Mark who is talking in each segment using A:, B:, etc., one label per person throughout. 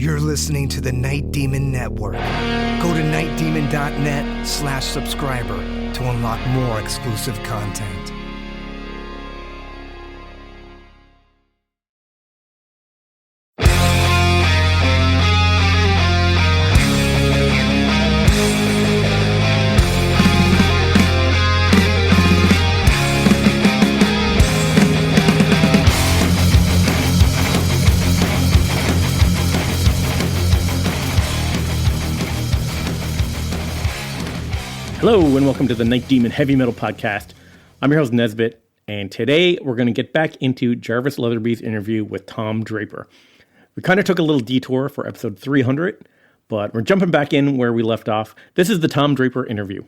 A: You're listening to the Night Demon Network. Go to nightdemon.net/subscriber to unlock more exclusive content.
B: Hello, and welcome to the Night Demon Heavy Metal Podcast. I'm your host, Nesbit, and today we're going to get back into Jarvis Leatherby's interview with Tom Draper. We kind of took a little detour for episode 300, but we're jumping back in where we left off. This is the Tom Draper interview.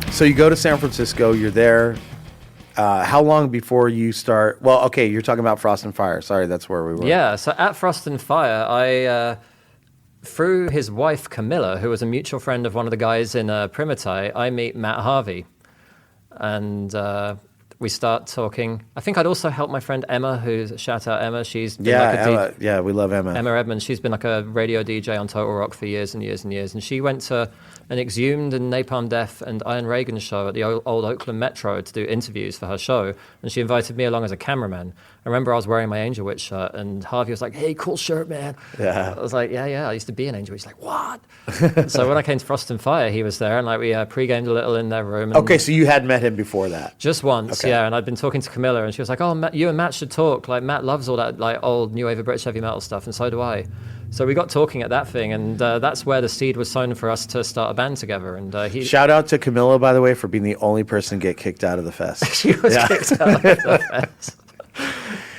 C: So you go to San Francisco, you're there. How long before you start? Well, okay, you're talking about Frost and Fire. Sorry, that's where we were.
D: Yeah, so at Frost and Fire, I, through his wife, Camilla, who was a mutual friend of one of the guys in Primitai, I meet Matt Harvey. And we start talking. I think I'd also help my friend Emma, shout out Emma. She's been
C: Emma. Yeah, we love Emma.
D: Emma Edmonds. She's been like a radio DJ on Total Rock for years and years and years. And she went to an Exhumed and Napalm Death and Iron Reagan show at the old Oakland Metro to do interviews for her show. And she invited me along as a cameraman. I remember I was wearing my Angel Witch shirt and Harvey was like, "Hey, cool shirt, man."
C: Yeah.
D: I was like, yeah, I used to be an Angel Witch. He's like, "What?" So when I came to Frost and Fire, he was there and like we pre-gamed a little in their room. And
C: Okay, so you had met him before that?
D: Just once,
C: Okay.
D: yeah. And I'd been talking to Camilla and she was like, "Oh, Matt, you and Matt should talk. Like Matt loves all that like old New Wave of British heavy metal stuff and so do I." So we got talking at that thing, and that's where the seed was sown for us to start a band together. And
C: Shout out to Camilla, by the way, for being the only person to get kicked out of the fest.
D: She was kicked out of the fest.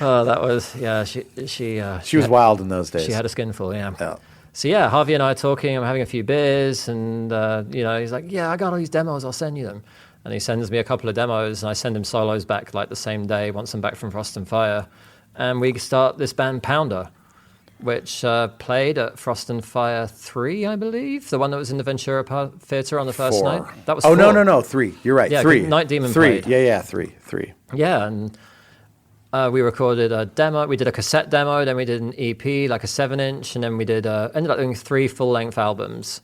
D: Oh, that was She
C: was wild in those days.
D: She had a skinful, yeah. So yeah, Harvey and I are talking. I'm having a few beers, and he's like, "Yeah, I got all these demos. I'll send you them." And he sends me a couple of demos, and I send him solos back like the same day once I'm back from Frost and Fire, and we start this band Pounder, which played at Frost and Fire 3, I believe. The one that was in the Ventura Theatre on the first
C: 4.
D: night. That was 4.
C: No, 3. You're right,
D: yeah,
C: 3.
D: Night Demon
C: 3.
D: played.
C: Yeah, 3.
D: Yeah, and we recorded a demo. We did a cassette demo, then we did an EP, like a 7-inch, and then we did ended up doing 3 full-length albums.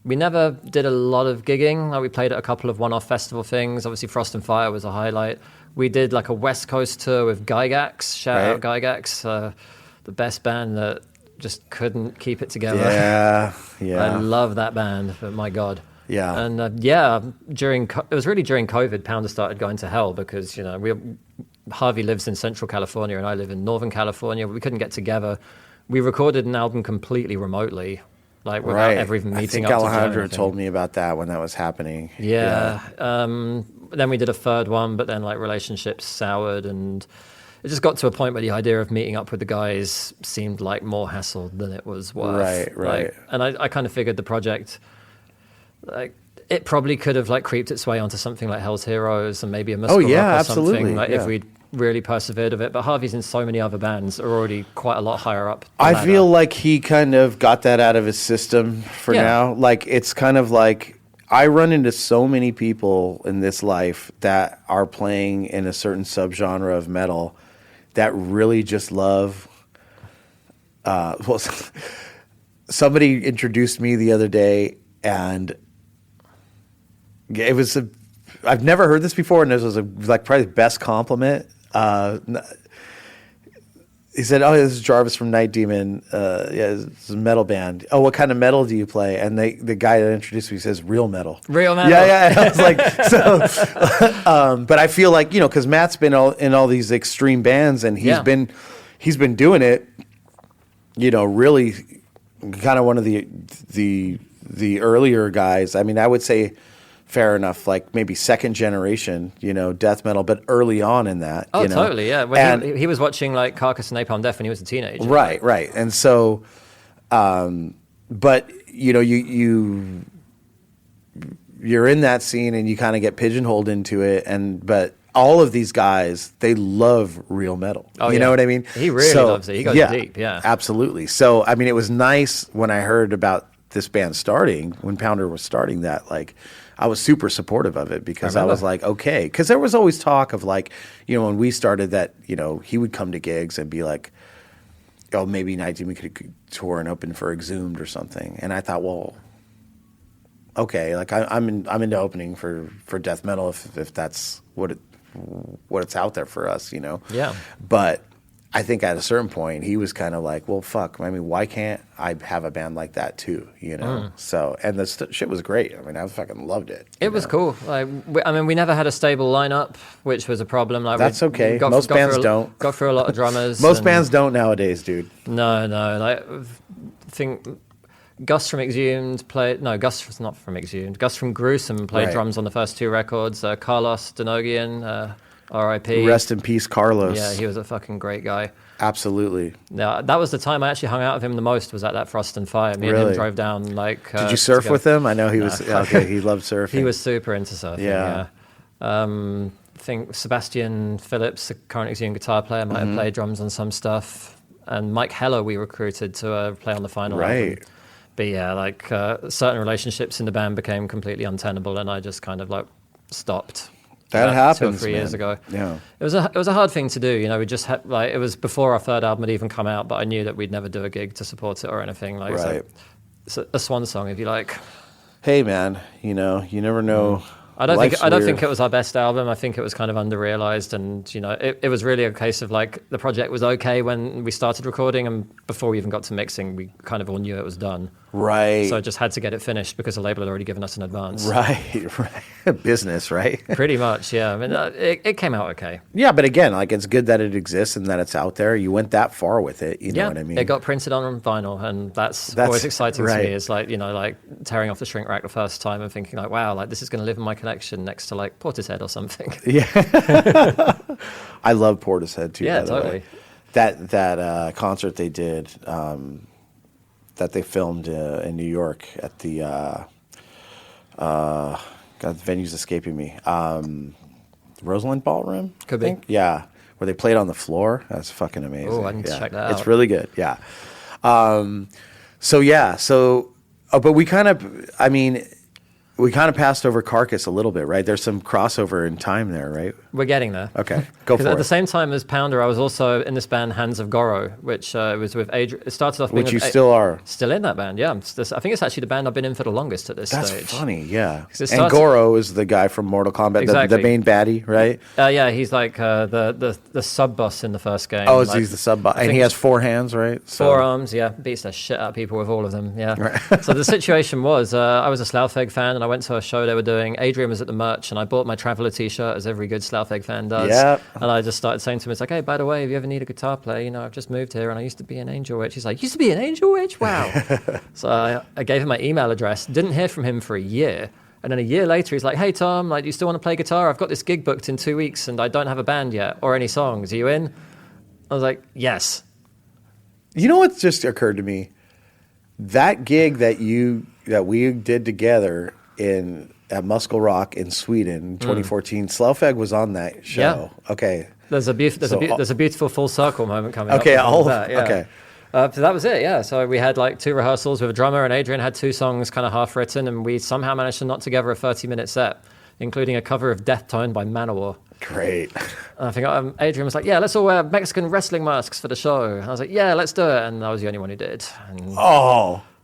D: We never did a lot of gigging. Like we played at a couple of one-off festival things. Obviously, Frost and Fire was a highlight. We did like a West Coast tour with Gygax. Shout out Gygax. The best band that just couldn't keep it together.
C: Yeah.
D: I love that band, but my God.
C: Yeah.
D: And it was really during COVID, Pounder started going to hell because, Harvey lives in Central California and I live in Northern California. We couldn't get together. We recorded an album completely remotely, like without ever even meeting up.
C: I think Alejandro told me about that when that was happening.
D: Yeah. Then we did a third one, but then like relationships soured and it just got to a point where the idea of meeting up with the guys seemed like more hassle than it was worth.
C: Right.
D: And I kind of figured the project, like, it probably could have like creeped its way onto something like Hell's Heroes and maybe a Muscle Rock or something. Like if we'd really persevered with it. But Harvey's in so many other bands are already quite a lot higher up.
C: I feel like he kind of got that out of his system for now. Like it's kind of like I run into so many people in this life that are playing in a certain subgenre of metal that really just love. Somebody introduced me the other day, and it was I've never heard this before, and this was probably the best compliment. He said, "Oh, this is Jarvis from Night Demon. It's a metal band. Oh, what kind of metal do you play?" And the guy that introduced me says, "Real metal."
D: Real metal.
C: Yeah. I was like, so. But I feel like because Matt's been in all these extreme bands, and he's been doing it. Really, kind of one of the earlier guys. I mean, I would say. Fair enough, like maybe second generation, death metal, but early on in that.
D: Oh, totally, yeah. When he was watching like Carcass and Napalm Death when he was a teenager.
C: Right. And so, but you're in that scene and you kind of get pigeonholed into it, but all of these guys, they love real metal. You know what I mean?
D: He really loves it. He goes deep. Yeah,
C: absolutely. So I mean, it was nice when I heard about this band starting, when Pounder was starting that, like, I was super supportive of it because I was like, okay, because there was always talk of like, when we started that, he would come to gigs and be like, oh, maybe Night Demon could tour and open for Exhumed or something, and I thought, well, okay, like I'm into opening for death metal if that's what it's out there for us,
D: Yeah.
C: But I think at a certain point he was kind of like, well, fuck. I mean, why can't I have a band like that too? So, and the shit was great. I mean, I fucking loved it.
D: It was cool. Like, we never had a stable lineup, which was a problem. Like,
C: that's okay. Most bands don't.
D: Got through a lot of drummers.
C: Most bands don't nowadays, dude.
D: No. Like, I think Gus from Exhumed played. No, Gus was not from Exhumed. Gus from Gruesome played drums on the first two records. Carlos Denogian. R.I.P.
C: Rest in peace, Carlos.
D: Yeah, he was a fucking great guy.
C: Absolutely.
D: Yeah, that was the time I actually hung out with him the most, was at that Frost and Fire. Me and him drove down, like...
C: Did you surf with him? I know he was... Okay, he loved surfing.
D: He was super into surfing, yeah. I think Sebastian Phillips, the current Exhumed guitar player, might have played drums on some stuff. And Mike Heller we recruited to play on the final album. But yeah, like certain relationships in the band became completely untenable, and I just kind of like stopped.
C: That happens,
D: 2 or 3 years ago.
C: Yeah,
D: it was a hard thing to do. We just had it was before our third album had even come out, but I knew that we'd never do a gig to support it or anything. Like, so a swan song, if you like.
C: Hey, man, you never know.
D: I don't think it was our best album. I think it was kind of underrealized, and it was really a case of like the project was okay when we started recording, and before we even got to mixing, we kind of all knew it was done.
C: Right.
D: So I just had to get it finished because the label had already given us an advance.
C: Right. Business, right?
D: Pretty much, yeah. I mean, it came out okay.
C: Yeah, but again, like, it's good that it exists and that it's out there. You went that far with it, you know what I mean?
D: It got printed on vinyl, and that's always exciting to me. It's like, like tearing off the shrink wrap the first time and thinking like, wow, like this is going to live in my collection next to like Portishead or something.
C: Yeah. I love Portishead too.
D: Yeah,
C: by the
D: totally.
C: way. That concert they did, that they filmed in New York at the God, the venue's escaping me. Roseland Ballroom?
D: Could be.
C: Yeah, where they played on the floor. That's fucking amazing.
D: Oh, I need to check that out.
C: It's really good, yeah. But we kind of passed over Carcass a little bit, right? There's some crossover in time there, right?
D: We're getting there.
C: Okay, go for it.
D: At the same time as Pounder, I was also in this band, Hands of Goro, which was with Adrian. It started off being
C: which you still are.
D: Still in that band, yeah. I think it's actually the band I've been in for the longest at this stage.
C: That's funny, yeah. And Goro is the guy from Mortal Kombat,
D: exactly.
C: the main baddie, right?
D: Yeah, he's like the sub-boss in the first game.
C: Oh, he's the sub-boss. And he has 4 hands, right?
D: So. 4 arms, yeah. Beats the shit out of people with all of them, yeah. Right. So the situation was, I was a Slough-Egg fan, and I went to a show they were doing. Adrian was at the merch, and I bought my Traveller t-shirt, as every good Slough-Egg fan does.
C: Yep.
D: And I just started saying to him, it's like, hey, by the way, if you ever need a guitar player, I've just moved here and I used to be an Angel Witch. He's like, used to be an Angel Witch? Wow. So I gave him my email address, didn't hear from him for a year. And then a year later, he's like, hey, Tom, like, do you still want to play guitar? I've got this gig booked in 2 weeks and I don't have a band yet or any songs. Are you in? I was like, yes.
C: You know what just occurred to me? That gig that we did together at Muscle Rock in Sweden, 2014. Slough-Egg was on that show.
D: Yeah.
C: Okay.
D: There's a beautiful full circle moment coming up.
C: Okay.
D: Okay. So that was it. Yeah. So we had like 2 rehearsals with a drummer, and Adrian had 2 songs kind of half written, and we somehow managed to knot together a 30-minute set, including a cover of Death Tone by Manowar.
C: Great.
D: And I think Adrian was like, yeah, let's all wear Mexican wrestling masks for the show. And I was like, yeah, let's do it. And I was the only one who did.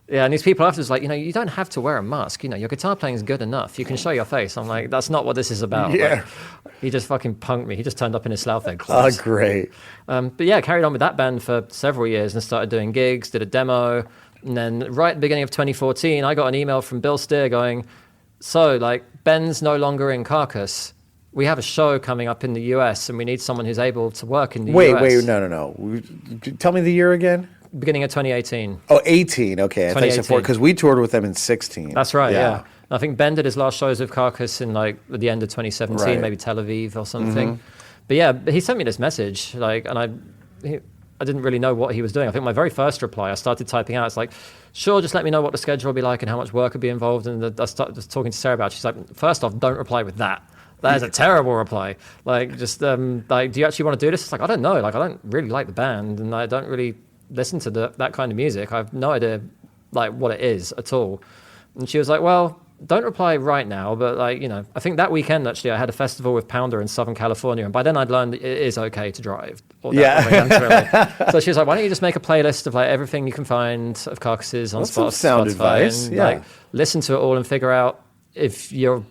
D: Yeah, and these people afterwards like, you don't have to wear a mask. Your guitar playing is good enough. You can show your face. I'm like, that's not what this is about.
C: Yeah.
D: Like, he just fucking punked me. He just turned up in his Slough-Egg clothes.
C: Oh, great.
D: But yeah, carried on with that band for several years and started doing gigs, did a demo. And then right at the beginning of 2014, I got an email from Bill Steer going, so, like, Ben's no longer in Carcass. We have a show coming up in the US and we need someone who's able to work in the US.
C: Wait, no. Tell me the year again.
D: Beginning of 2018.
C: Oh, 18. Okay. I thought you said 4, because we toured with them in 16.
D: That's right, yeah. I think Ben did his last shows with Carcass in like at the end of 2017, maybe Tel Aviv or something. But yeah, he sent me this message, like, and I didn't really know what he was doing. I think my very first reply, I started typing out, it's like, sure, just let me know what the schedule will be like and how much work would be involved. And I started just talking to Sarah about it. She's like, first off, don't reply with that. That is a terrible reply. Like, just, like, do you actually want to do this? It's like, I don't know. Like, I don't really like the band, and I don't really listen to that kind of music. I have no idea, like, what it is at all. And she was like, well, don't reply right now, but, like, you know, I think that weekend, actually, I had a festival with Pounder in Southern California, and by then I'd learned that it is okay to drive. So she was like, why don't you just make a playlist of, like, everything you can find of Carcasses on Spotify.
C: Sound advice,
D: and,
C: yeah.
D: like, listen to it all and figure out if you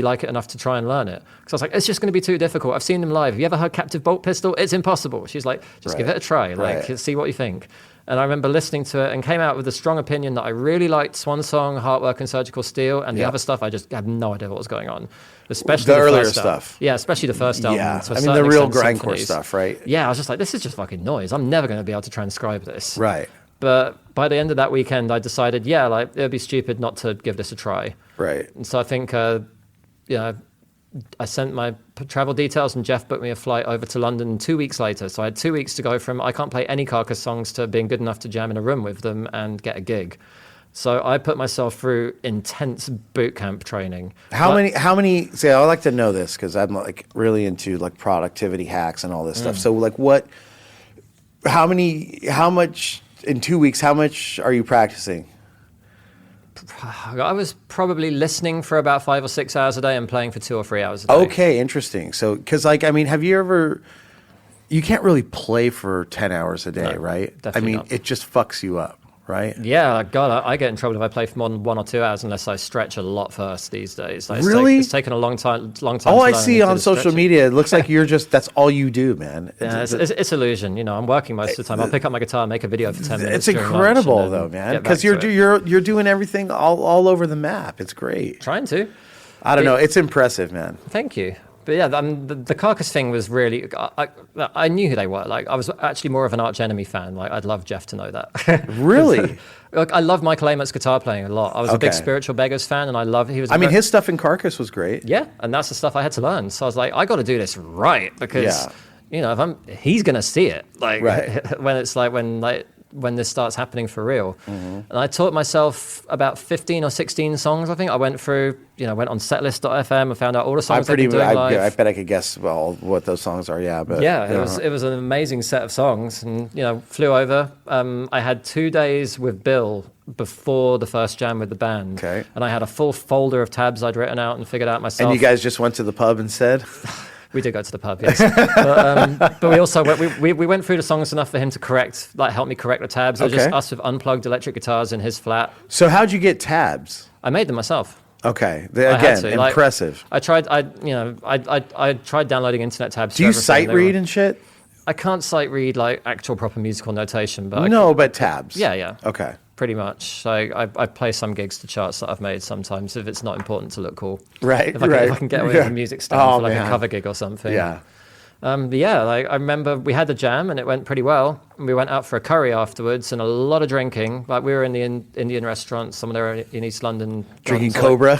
D: like it enough to try and learn it. Because I was like, it's just going to be too difficult. I've seen them live. Have you ever heard Captive Bolt Pistol? It's impossible. She's like, just give it a try. Like, see what you think. And I remember listening to it and came out with a strong opinion that I really liked Swan Song, Heartwork, and Surgical Steel. And the other stuff, I just had no idea what was going on. Especially the
C: earlier
D: first
C: stuff.
D: Yeah, especially the first album.
C: Yeah,
D: To a
C: I mean,
D: certain
C: the real
D: extent,
C: grindcore
D: symphonies.
C: stuff, right?
D: Yeah, I was just like, this is just fucking noise. I'm never going to be able to transcribe this.
C: Right.
D: But by the end of that weekend, I decided, yeah, like, it would be stupid not to give this a try.
C: Right.
D: And so I think, I sent my travel details, and Jeff booked me a flight over to London 2 weeks later. So I had 2 weeks to go from I can't play any Carcass songs to being good enough to jam in a room with them and get a gig. So I put myself through intense boot camp training.
C: How many, see, I like to know this because I'm like really into like productivity hacks and all this stuff. So like how much in 2 weeks, how much are you practicing?
D: I was probably listening for about 5 or 6 hours a day and playing for 2 or 3 hours a day.
C: Okay, interesting. So, because like, I mean, have you ever, you can't really play for 10 hours a day, right?
D: Definitely not.
C: It just fucks you up, right?
D: Yeah, God, I get in trouble if I play for more than 1 or 2 hours unless I stretch a lot first these days. Like,
C: really?
D: It's taken a long time.
C: All I
D: to
C: see
D: learn
C: on
D: to
C: social
D: stretch it.
C: media, it looks like you're just, that's all you do, man.
D: Yeah, it's illusion. You know, I'm working most of the time. I'll pick up my guitar, make a video for 10 minutes.
C: It's
D: during
C: incredible
D: lunch,
C: though, man,
D: get
C: because
D: back to it.
C: you're doing everything all over the map. It's great.
D: Trying to.
C: I don't know. It's impressive, man.
D: Thank you. But yeah, the Carcass thing was really. I knew who they were. Like, I was actually more of an Arch Enemy fan. Like, I'd love Jeff to know that.
C: Really?
D: Look, I love Michael Amott's guitar playing a lot. I was a big Spiritual Beggars fan, and I love.
C: His stuff in Carcass was great.
D: Yeah, and that's the stuff I had to learn. So I was like, I got to do this right because, you know, he's gonna see it. Like, when it's like when this starts happening for real. And I taught myself about 15 or 16 songs, I think. I went through, went on setlist.fm and found out all the songs I've been doing live.
C: I bet I could guess what those songs are, but...
D: Yeah, it was an amazing set of songs. And, flew over. I had 2 days with Bill before the first jam with the band.
C: Okay.
D: And I had a full folder of tabs I'd written out and figured out myself.
C: And you guys just went to the pub instead?
D: We did go to the pub, yes. but we also we went through the songs enough for him to help me correct the tabs. It was just us with unplugged electric guitars in his flat.
C: So how'd you get tabs?
D: I made them myself.
C: Okay, again, impressive.
D: I tried downloading internet tabs.
C: Do you sight read and shit?
D: I can't sight read like actual proper musical notation, but
C: but tabs.
D: Yeah.
C: Okay.
D: Pretty much. So I play some gigs to charts that I've made sometimes if it's not important to look cool.
C: Right.
D: If I can get away with a music stand for like a cover gig or something.
C: Yeah.
D: But yeah, like I remember we had the jam and it went pretty well. And we went out for a curry afterwards and a lot of drinking. Like we were in the Indian restaurant somewhere in East London.
C: Drinking Cobra?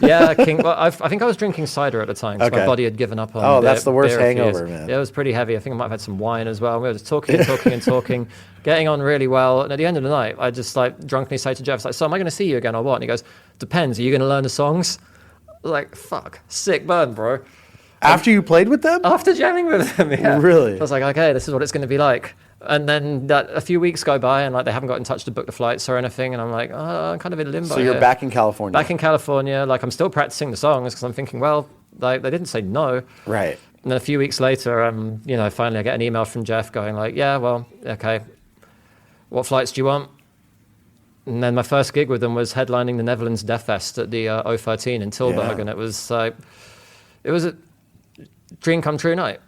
D: Yeah, I think I was drinking cider at the time because my body had given up on
C: Oh, that's the worst hangover, man.
D: Yeah, it was pretty heavy. I think I might have had some wine as well. We were just talking and talking, getting on really well. And at the end of the night, I just like drunkenly say to Jeff, so am I going to see you again or what? And he goes, depends. Are you going to learn the songs? Like, fuck, sick burn, bro.
C: After you played with them?
D: After jamming with them, yeah.
C: Really?
D: I was like, okay, this is what it's going to be like. And then a few weeks go by and like they haven't got in touch to book the flights or anything. And I'm like, I'm kind of in limbo.
C: So you're back in California?
D: Back in California. Like I'm still practicing the songs because I'm thinking, well, like they didn't say no.
C: Right.
D: And then a few weeks later, finally I get an email from Jeff going like, yeah, well, okay, what flights do you want? And then my first gig with them was headlining the Netherlands Death Fest at the O13 in Tilburg. And it was like, it was a dream come true night.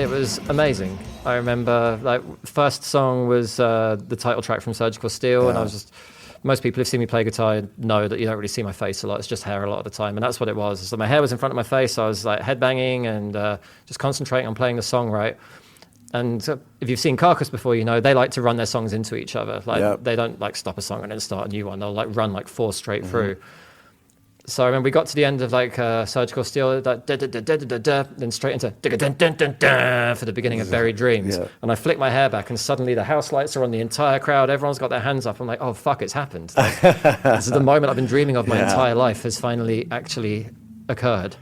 D: It was amazing. I remember, like, first song was the title track from Surgical Steel, and I was just... Most people who've seen me play guitar know that you don't really see my face a lot. It's just hair a lot of the time, and that's what it was. So my hair was in front of my face. I was like headbanging and just concentrating on playing the song right. And if you've seen Carcass before, you know they like to run their songs into each other. Like they don't like stop a song and then start a new one. They'll like run like 4 straight through. So I remember we got to the end of like Surgical Steel, like, then straight into for the beginning of Buried Dreams. Yeah. And I flick my hair back and suddenly the house lights are on the entire crowd. Everyone's got their hands up. I'm like, oh, fuck, it's happened. Like, this is the moment I've been dreaming of my entire life has finally actually occurred.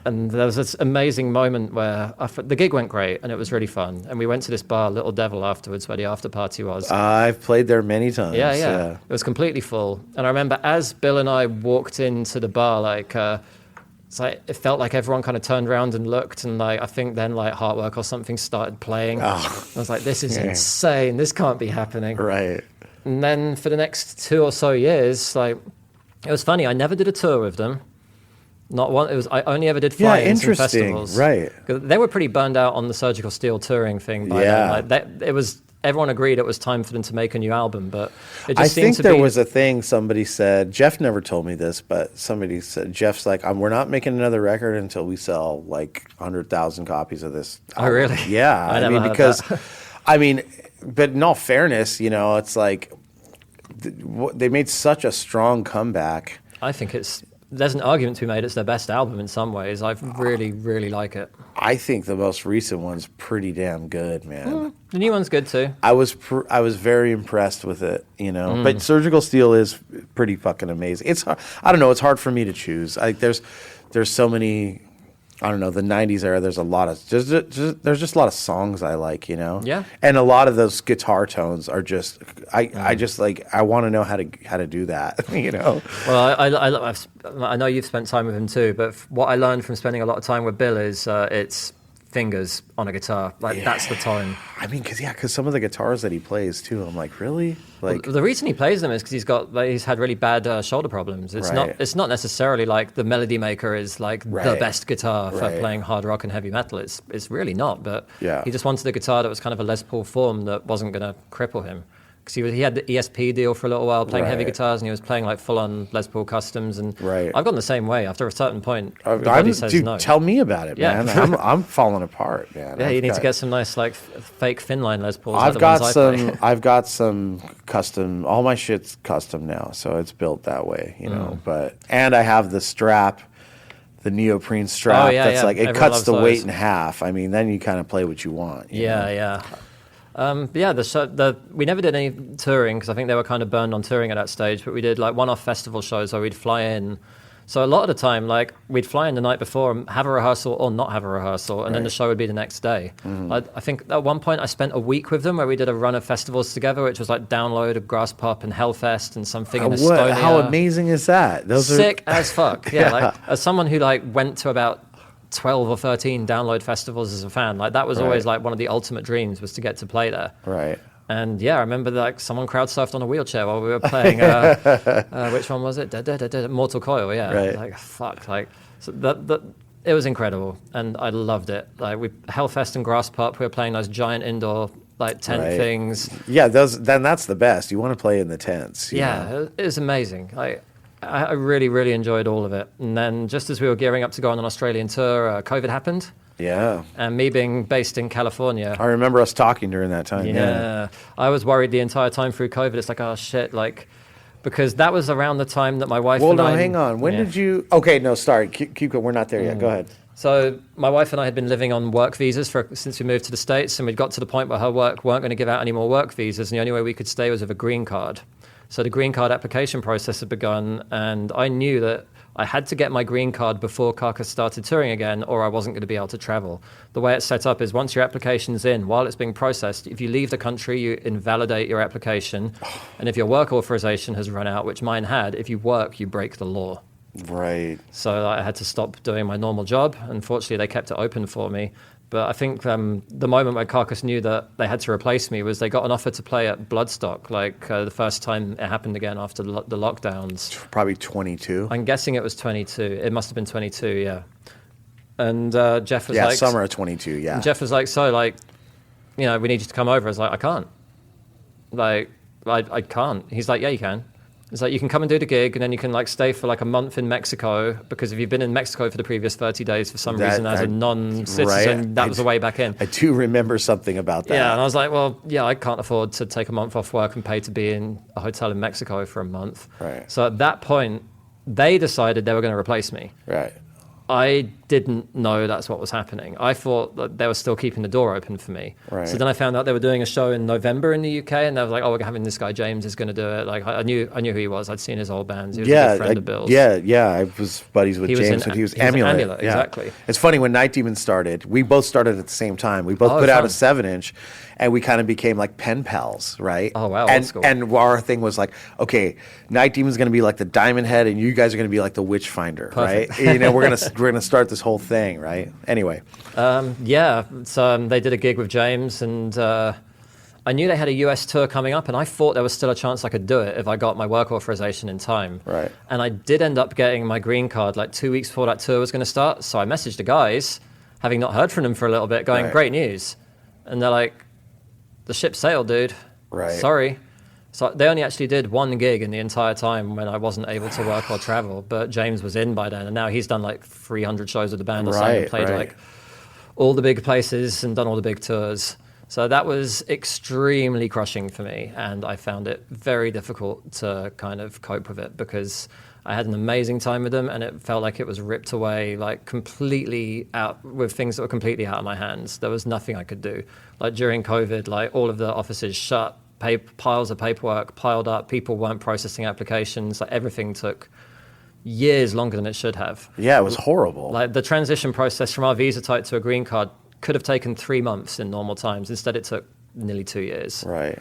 D: And there was this amazing moment where the gig went great and it was really fun. And we went to this bar, Little Devil, afterwards, where the after party was.
C: I've played there many times.
D: Yeah. It was completely full. And I remember as Bill and I walked into the bar, like, it's like it felt like everyone kind of turned around and looked. And like I think then like Heartwork or something started playing. I was like, this is insane. This can't be happening.
C: Right.
D: And then for the next 2 or so years, like, it was funny. I never did a tour with them. Not one. It was. I only ever did fly-ins and festivals.
C: Right.
D: They were pretty burned out on the Surgical Steel touring thing. By then. Like it was. Everyone agreed it was time for them to make a new album, but it just seemed to be. I think there
C: was a thing. Somebody said. Jeff never told me this, but somebody said Jeff's like, we're not making another record until we sell like 100,000 copies of this album.
D: Oh, really?
C: Yeah. I mean, because, I mean, but in all fairness, you know, it's like they made such a strong comeback.
D: I think there's an argument to be made. It's their best album in some ways. I really, really like it.
C: I think the most recent one's pretty damn good, man.
D: The new one's good too.
C: I was very impressed with it, you know. But Surgical Steel is pretty fucking amazing. It's I don't know. It's hard for me to choose. There's so many. I don't know, the 90s era, there's a lot of there's just a lot of songs I like, you know?
D: Yeah.
C: And a lot of those guitar tones are just I just like I want to know how to do that, you know?
D: Well, I know you've spent time with him too, but what I learned from spending a lot of time with Bill is it's fingers on a guitar. Like that's the tone.
C: I mean, because some of the guitars that he plays too, I'm like, really? Like
D: the reason he plays them is because he's had really bad shoulder problems. It's not necessarily like the Melody Maker is like the best guitar for playing hard rock and heavy metal. It's really not. But he just wanted a guitar that was kind of a Les Paul form that wasn't going to cripple him. Because he had the ESP deal for a little while playing heavy guitars, and he was playing like full-on Les Paul customs. And I've gone the same way. After a certain point, the body says no.
C: Tell me about it, man. I'm falling apart, man.
D: Yeah, you need to get some nice like fake Finline Les Pauls.
C: I've got some custom. All my shit's custom now, so it's built that way, you know. And I have the strap. The neoprene strap that's like it cuts the weight in half. I mean, then you kind of play what you want. You know? We never did any touring because I think they were kind of burned on touring at that stage, but we did like one-off festival shows where we'd fly in. So a lot of the time, like we'd fly in the night before and have a rehearsal or not have a rehearsal, and then the show would be the next day. I think at one point I spent a week with them where we did a run of festivals together, which was like Download, Grass Pop, and Hellfest, and something in Estonia. How amazing is that?
D: Those sick as fuck. Yeah, like as someone who like went to about 12 or 13 Download festivals as a fan, like that was always like one of the ultimate dreams was to get to play there.
C: Right.
D: And I remember like someone crowd surfed on a wheelchair while we were playing which one was it? Mortal Coil.
C: Right.
D: Like fuck, like so that it was incredible and I loved it. Like Hellfest and Grass Pop, we were playing those giant indoor like tent things.
C: Yeah, then that's the best. You want to play in the tents. You know?
D: It was amazing. I really, really enjoyed all of it. And then just as we were gearing up to go on an Australian tour, COVID happened.
C: Yeah.
D: And me being based in California.
C: I remember us talking during that time. Yeah.
D: I was worried the entire time through COVID. It's like, oh, shit. Like, because that was around the time that my wife and I...
C: Well, no, hang on. When did you... Okay, no, sorry. Keep going. We're not there yet. Go ahead.
D: So my wife and I had been living on work visas since we moved to the States, and we'd got to the point where her work weren't going to give out any more work visas, and the only way we could stay was with a green card. So the green card application process had begun, and I knew that I had to get my green card before Carcass started touring again, or I wasn't going to be able to travel. The way it's set up is once your application's in, while it's being processed, if you leave the country, you invalidate your application. And if your work authorization has run out, which mine had, if you work, you break the law.
C: Right.
D: So I had to stop doing my normal job. Unfortunately, they kept it open for me. But I think the moment where Carcass knew that they had to replace me was they got an offer to play at Bloodstock, like the first time it happened again after the lockdowns.
C: Probably 22.
D: I'm guessing it was 22. It must have been 22, yeah. And Jeff was like...
C: summer of 22, yeah.
D: And Jeff was like, so, like, we need you to come over. I was like, I can't. Like, I can't. He's like, yeah, you can. It's like, you can come and do the gig, and then you can, like, stay for, like, a month in Mexico, because if you've been in Mexico for the previous 30 days for some reason as a non-citizen, that was a way back in.
C: I do remember something about that.
D: Yeah, and I was like, well, yeah, I can't afford to take a month off work and pay to be in a hotel in Mexico for a month.
C: Right.
D: So at that point, they decided they were going to replace me.
C: Right.
D: I didn't know that's what was happening. I thought that they were still keeping the door open for me.
C: Right.
D: So then I found out they were doing a show in November in the UK, and they were like, "Oh, we're having this guy James is going to do it." Like I knew who he was. I'd seen his old bands. He was a good friend of Bill's.
C: Yeah. I was buddies with James when he was Amulet.
D: Amulet, exactly.
C: It's funny, when Night Demon started, we both started at the same time. We both put out a 7-inch, and we kind of became like pen pals, right?
D: Oh wow,
C: and
D: old school.
C: And our thing was like, okay, Night Demon's going to be like the Diamond Head, and you guys are going to be like the Witchfinder,
D: Perfect.
C: right? We're gonna start this whole thing, right? Anyway,
D: so they did a gig with James, and I knew they had a US tour coming up, and I thought there was still a chance I could do it if I got my work authorization in time.
C: Right.
D: And I did end up getting my green card like 2 weeks before that tour was going to start. So I messaged the guys, having not heard from them for a little bit, going, "Great news," and they're like, "The ship sailed, dude.
C: Right.
D: Sorry." So they only actually did one gig in the entire time when I wasn't able to work or travel. But James was in by then, and now he's done like 300 shows with the band or something, and played like all the big places and done all the big tours. So that was extremely crushing for me, and I found it very difficult to kind of cope with it, because I had an amazing time with them, and it felt like it was ripped away, like completely out, with things that were completely out of my hands. There was nothing I could do. Like during COVID, like all of the offices shut, piles of paperwork piled up, people weren't processing applications, like everything took years longer than it should have.
C: Yeah, it was horrible.
D: Like the transition process from our visa type to a green card could have taken 3 months in normal times. Instead, it took nearly 2 years.
C: Right.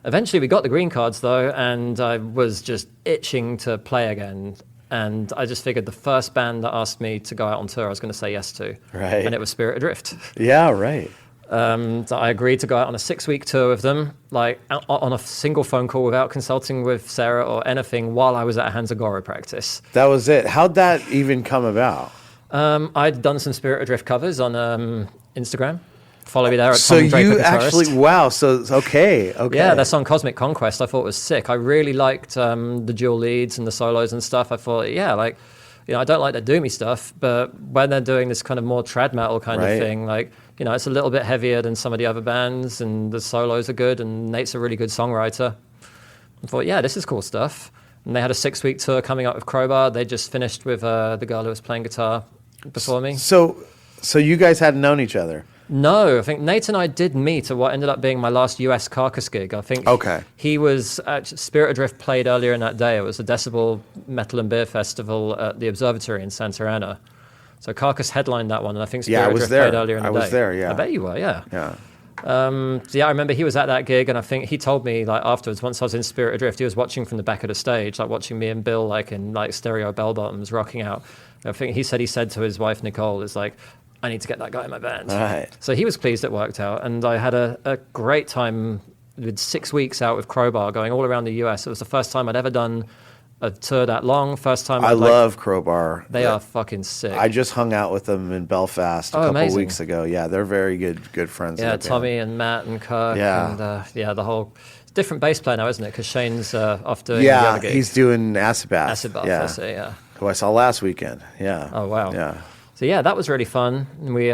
D: Eventually, we got the green cards, though, and I was just itching to play again. And I just figured the first band that asked me to go out on tour, I was going to say yes to.
C: Right.
D: And it was Spirit Adrift.
C: Yeah, right.
D: So I agreed to go out on a 6-week tour with them, like on a single phone call without consulting with Sarah or anything, while I was at a Hands of Goro practice.
C: That was it. How'd that even come about?
D: I'd done some Spirit Adrift covers on Instagram. Follow me there at
C: So
D: Tom Draper,
C: you
D: guitarist.
C: actually, wow. So, okay.
D: Yeah, that song Cosmic Conquest I thought was sick. I really liked the dual leads and the solos and stuff. I thought, yeah, like, I don't like the doomy stuff, but when they're doing this kind of more trad metal kind of thing, like, it's a little bit heavier than some of the other bands, and the solos are good, and Nate's a really good songwriter. I thought, yeah, this is cool stuff. And they had a 6-week tour coming up with Crowbar. They just finished with the girl who was playing guitar before me.
C: So you guys hadn't known each other?
D: No, I think Nate and I did meet at what ended up being my last US Carcass gig. I think he was at Spirit Adrift played earlier in that day. It was the Decibel Metal and Beer Festival at the Observatory in Santa Ana. So Carcass headlined that one, and I think Spirit Adrift played earlier in the day.
C: I was there, yeah.
D: I bet you were, yeah.
C: Yeah.
D: So I remember he was at that gig, and I think he told me like afterwards, once I was in Spirit Adrift, he was watching from the back of the stage, like watching me and Bill like in like stereo bell bottoms rocking out. I think he said to his wife Nicole, is like, I need to get that guy in my band.
C: Right.
D: So he was pleased it worked out, and I had a great time with 6 weeks out with Crowbar, going all around the US. It was the first time I'd ever done a tour that long. First time.
C: I love Crowbar.
D: They are fucking sick.
C: I just hung out with them in Belfast a couple weeks ago. Yeah, they're very good friends.
D: Yeah, Tommy and Matt and Kirk.
C: Yeah.
D: And the whole different bass player now, isn't it? Because Shane's off doing the other gig.
C: He's doing Acid Bath.
D: Acid Bath,
C: yeah.
D: I see, yeah.
C: Who I saw last weekend. Yeah.
D: Oh, wow.
C: Yeah.
D: So yeah, that was really fun. We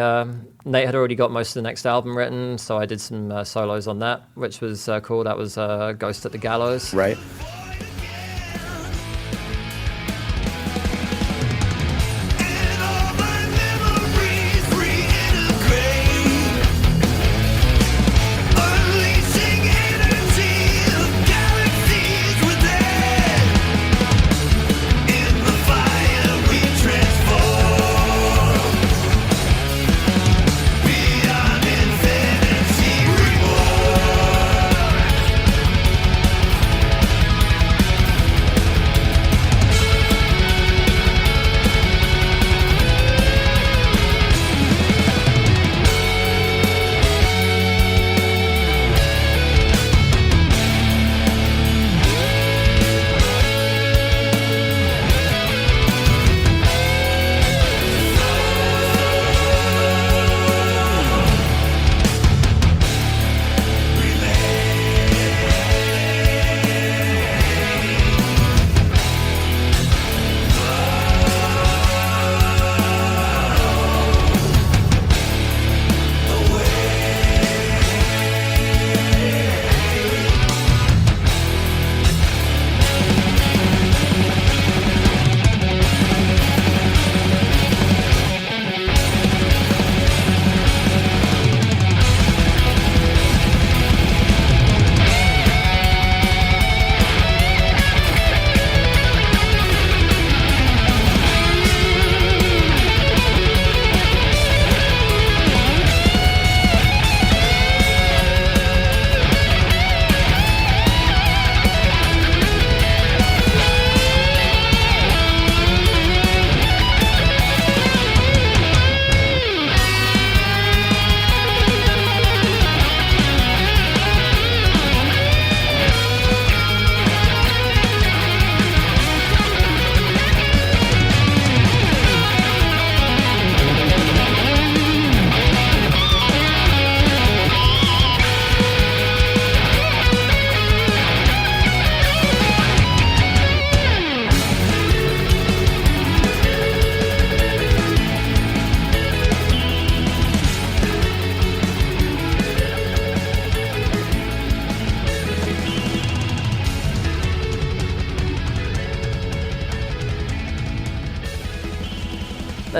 D: Nate had already got most of the next album written, so I did some solos on that, which was cool. That was Ghost at the Gallows.
C: Right.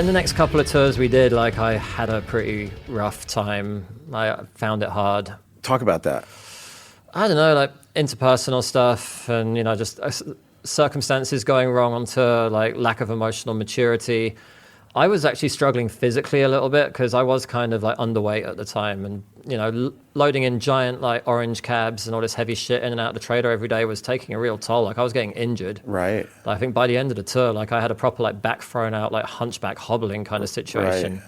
D: And the next couple of tours we did, like, I had a pretty rough time. I found it hard.
C: Talk about that.
D: I don't know, like interpersonal stuff and, you know, just circumstances going wrong onto like lack of emotional maturity. I was actually struggling physically a little bit because I was kind of like underweight at the time, and, you know, loading in giant like orange cabs and all this heavy shit in and out of the trailer every day was taking a real toll. Like, I was getting injured.
C: Right.
D: I think by the end of the tour, like, I had a proper like back thrown out, like hunchback hobbling kind of situation.
C: Right.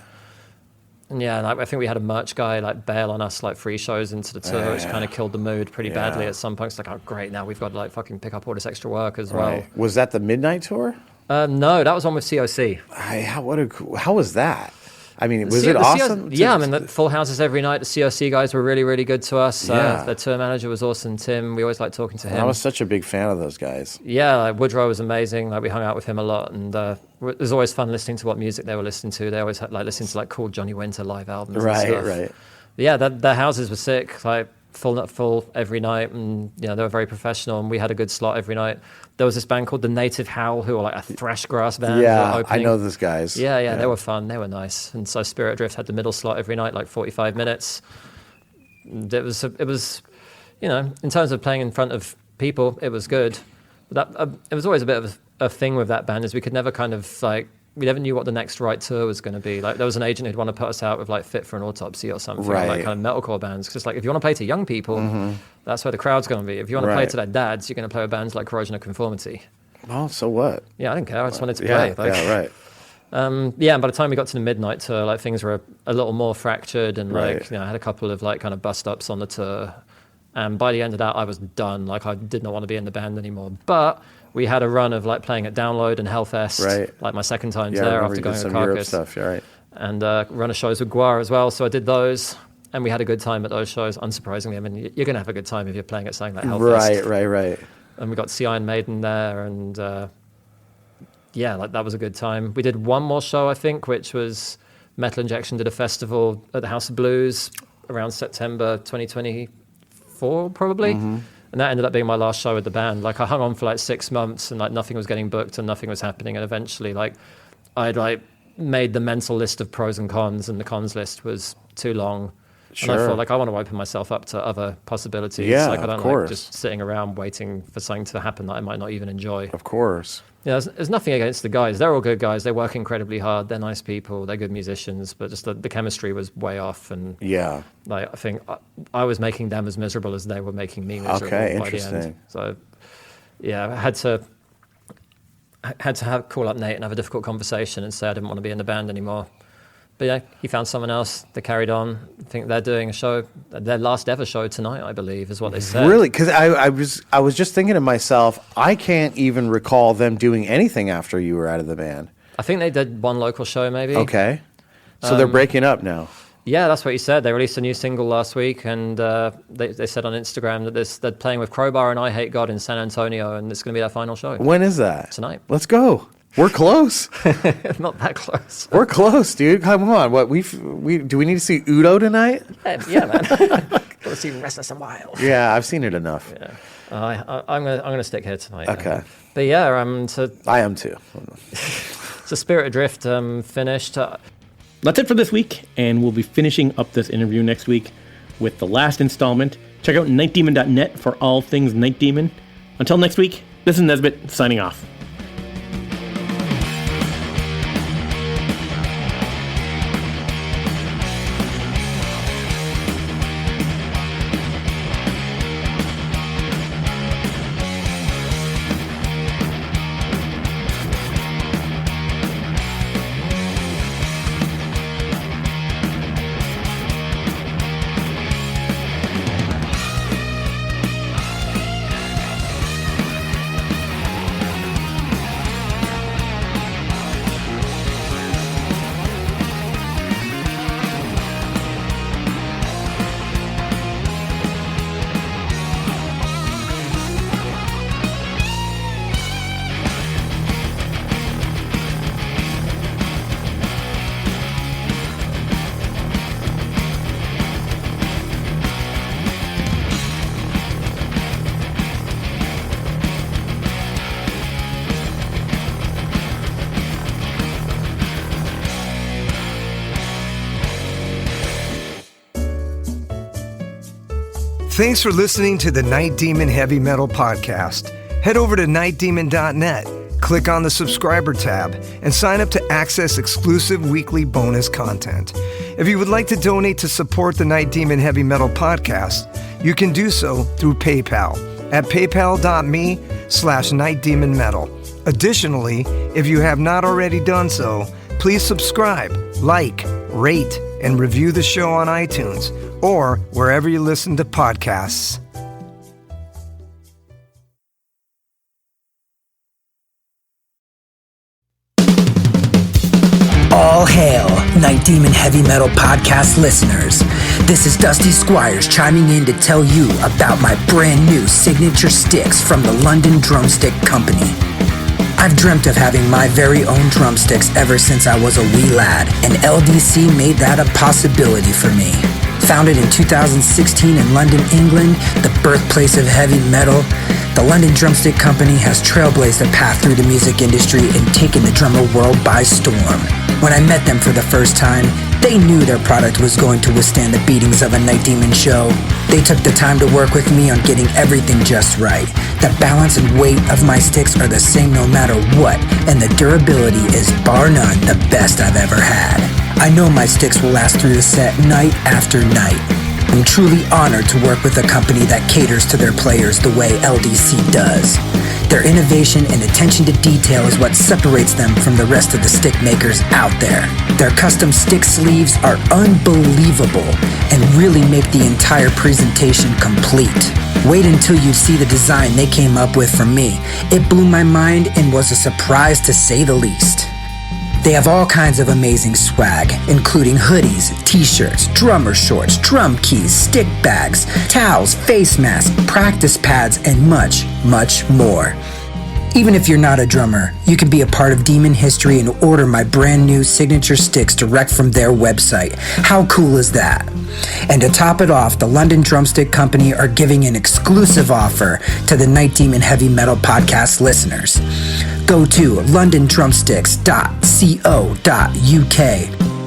D: And yeah, like, I think we had a merch guy like bail on us like 3 shows into the tour, which kind of killed the mood pretty badly at some point. It's like, oh great, now we've got to like fucking pick up all this extra work as well.
C: Was that the Midnight Tour?
D: No, that was one with COC.
C: How was that? I mean, was it awesome?
D: Yeah, I mean, the full houses every night. The COC guys were really, really good to us.
C: Yeah.
D: The tour manager was awesome, Tim. We always liked talking to him.
C: I was such a big fan of those guys.
D: Yeah, like Woodrow was amazing. Like, we hung out with him a lot, and it was always fun listening to what music they were listening to. They always had, like, listening to like cool Johnny Winter live albums.
C: Right,
D: and stuff.
C: right.
D: But yeah, the houses were sick. Like, full every night, and, you know, they were very professional, and we had a good slot every night. There was this band called the Native Howl, who were like a thrash grass band.
C: Yeah, I know those guys.
D: Yeah, they were fun. They were nice. And so Spirit Adrift had the middle slot every night, like 45 minutes. It was, you know, in terms of playing in front of people, it was good. But it was always a bit of a thing with that band, is we could never kind of like, we never knew what the next right tour was going to be. Like, there was an agent who'd want to put us out with like Fit for an Autopsy or something,
C: right.
D: like kind of metalcore bands. Because, like, if you want to play to young people, that's where the crowd's going to be. If you want to play to their dads, you're going to play with bands like Corrosion of Conformity.
C: Oh, so what?
D: Yeah, I didn't care. I just wanted to play.
C: Right.
D: And by the time we got to the Midnight tour, like, things were a little more fractured, and like, you know, I had a couple of like kind of bust ups on the tour. And by the end of that, I was done. Like, I did not want to be in the band anymore. But we had a run of like playing at Download and Hellfest, like my second time there after going to Carcass.
C: Stuff, right.
D: And run of shows with Goro as well. So I did those, and we had a good time at those shows. Unsurprisingly, I mean, you're going to have a good time if you're playing at something like Hellfest. Right. And we got to see Iron Maiden there, and like, that was a good time. We did one more show, I think, which was Metal Injection did a festival at the House of Blues around September 2024, probably. And that ended up being my last show with the band. Like, I hung on for like 6 months, and like nothing was getting booked and nothing was happening. And eventually, like, I'd like made the mental list of pros and cons, and the cons list was too long.
C: Sure.
D: And I thought, like, I want to open myself up to other possibilities.
C: Yeah,
D: like, I don't
C: of course.
D: like just sitting around waiting for something to happen that I might not even enjoy.
C: Of course.
D: Yeah, there's nothing against the guys. They're all good guys. They work incredibly hard. They're nice people. They're good musicians. But just the chemistry was way off. And
C: yeah,
D: like, I think I was making them as miserable as they were making me miserable by the end. So yeah, I had to call up Nate and have a difficult conversation and say I didn't want to be in the band anymore. But yeah, he found someone else. They carried on. I think they're doing a show, their last ever show tonight, I believe, is what they said.
C: Really? Because I was just thinking to myself, I can't even recall them doing anything after you were out of the band.
D: I think they did one local show, maybe.
C: Okay. So they're breaking up now.
D: Yeah, that's what he said. They released a new single last week, and they said on Instagram that they're playing with Crowbar and I Hate God in San Antonio, and it's going to be their final show.
C: When is that?
D: Tonight.
C: Let's go. We're close.
D: Not that close.
C: We're close, dude. Come on. What do we need to see Udo tonight?
D: Yeah, man. Got to see Restless and Wild.
C: Yeah, I've seen it enough.
D: Yeah. I'm gonna stick here tonight.
C: Okay.
D: But yeah,
C: I am too.
B: So Spirit Adrift finished. That's it for this week, and we'll be finishing up this interview next week with the last installment. Check out nightdemon.net for all things Night Demon. Until next week, this is Nesbitt signing off.
A: Thanks for listening to the Night Demon Heavy Metal Podcast. Head over to nightdemon.net, click on the subscriber tab, and sign up to access exclusive weekly bonus content. If you would like to donate to support the Night Demon Heavy Metal Podcast, you can do so through PayPal at paypal.me/nightdemonmetal. Additionally, if you have not already done so, please subscribe, like, rate, and review the show on iTunes or wherever you listen to podcasts.
E: All hail, Night Demon Heavy Metal Podcast listeners. This is Dusty Squires chiming in to tell you about my brand new signature sticks from the London Drumstick Company. I've dreamt of having my very own drumsticks ever since I was a wee lad, and LDC made that a possibility for me. Founded in 2016 in London, England, the birthplace of heavy metal, the London Drumstick Company has trailblazed a path through the music industry and taken the drummer world by storm. When I met them for the first time, they knew their product was going to withstand the beatings of a Night Demon show. They took the time to work with me on getting everything just right. The balance and weight of my sticks are the same no matter what, and the durability is bar none the best I've ever had. I know my sticks will last through the set night after night. I'm truly honored to work with a company that caters to their players the way LDC does. Their innovation and attention to detail is what separates them from the rest of the stick makers out there. Their custom stick sleeves are unbelievable and really make the entire presentation complete. Wait until you see the design they came up with for me. It blew my mind and was a surprise to say the least. They have all kinds of amazing swag, including hoodies, t-shirts, drummer shorts, drum keys, stick bags, towels, face masks, practice pads, and much, much more. Even if you're not a drummer, you can be a part of Demon history and order my brand new signature sticks direct from their website. How cool is that? And to top it off, the London Drumstick Company are giving an exclusive offer to the Night Demon Heavy Metal Podcast listeners. Go to londondrumsticks.co.uk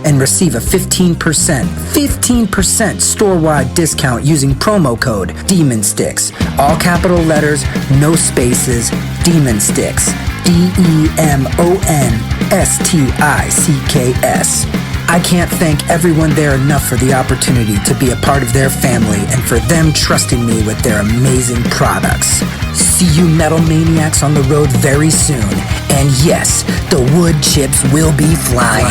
E: and receive a 15% store-wide discount using promo code DEMONSTICKS. All capital letters, no spaces, Demon Sticks. DEMONSTICKS. I can't thank everyone there enough for the opportunity to be a part of their family and for them trusting me with their amazing products. See you metal maniacs on the road very soon. And yes, the wood chips will be flying.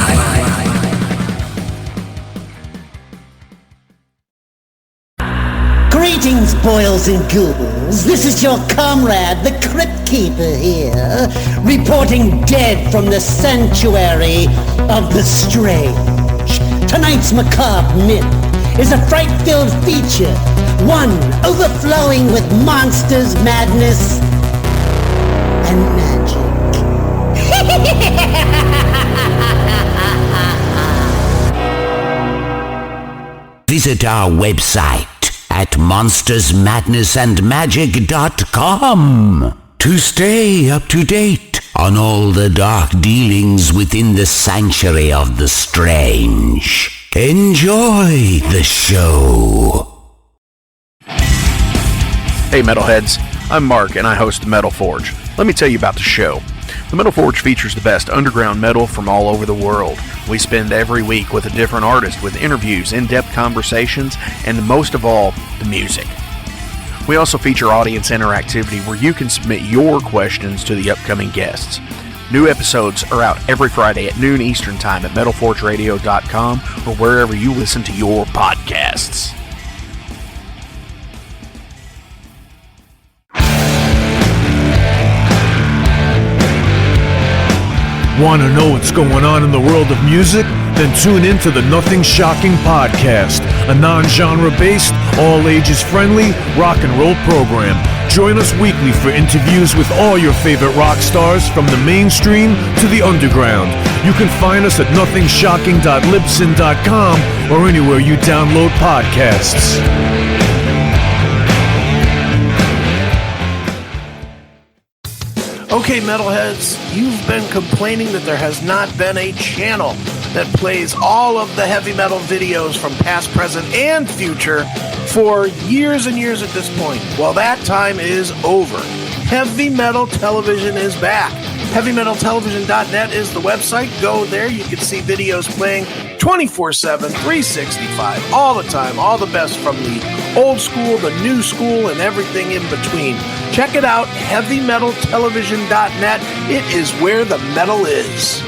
F: Greetings, boils and ghouls. This is your comrade, the Crypt Keeper here, reporting dead from the sanctuary of the strange. Tonight's macabre myth is a fright-filled feature, one overflowing with monsters, madness, and magic.
G: Visit our website at monstersmadnessandmagic.com to stay up to date on all the dark dealings within the sanctuary of the strange. Enjoy the show.
H: Hey Metalheads, I'm Mark and I host the Metal Forge. Let me tell you about the show. The Metal Forge features the best underground metal from all over the world. We spend every week with a different artist with interviews, in-depth conversations, and most of all, the music. We also feature audience interactivity where you can submit your questions to the upcoming guests. New episodes are out every Friday at noon Eastern Time at metalforgeradio.com or wherever you listen to your podcasts.
I: Want to know what's going on in the world of music? Then tune in to the Nothing Shocking Podcast, a non-genre based, all-ages friendly rock and roll program. Join us weekly for interviews with all your favorite rock stars from the mainstream to the underground. You can find us at nothingshocking.libsyn.com or anywhere you download podcasts.
J: Okay, metalheads, you've been complaining that there has not been a channel
H: that plays all of the heavy metal videos from past, present, and future for years and years at this point. Well, that time is over. Heavy Metal Television is back. HeavyMetalTelevision.net is the website. Go there. You can see videos playing 24/7, 365, all the time. All the best from the old school, the new school, and everything in between. Check it out, HeavyMetalTelevision.net. It is where the metal is.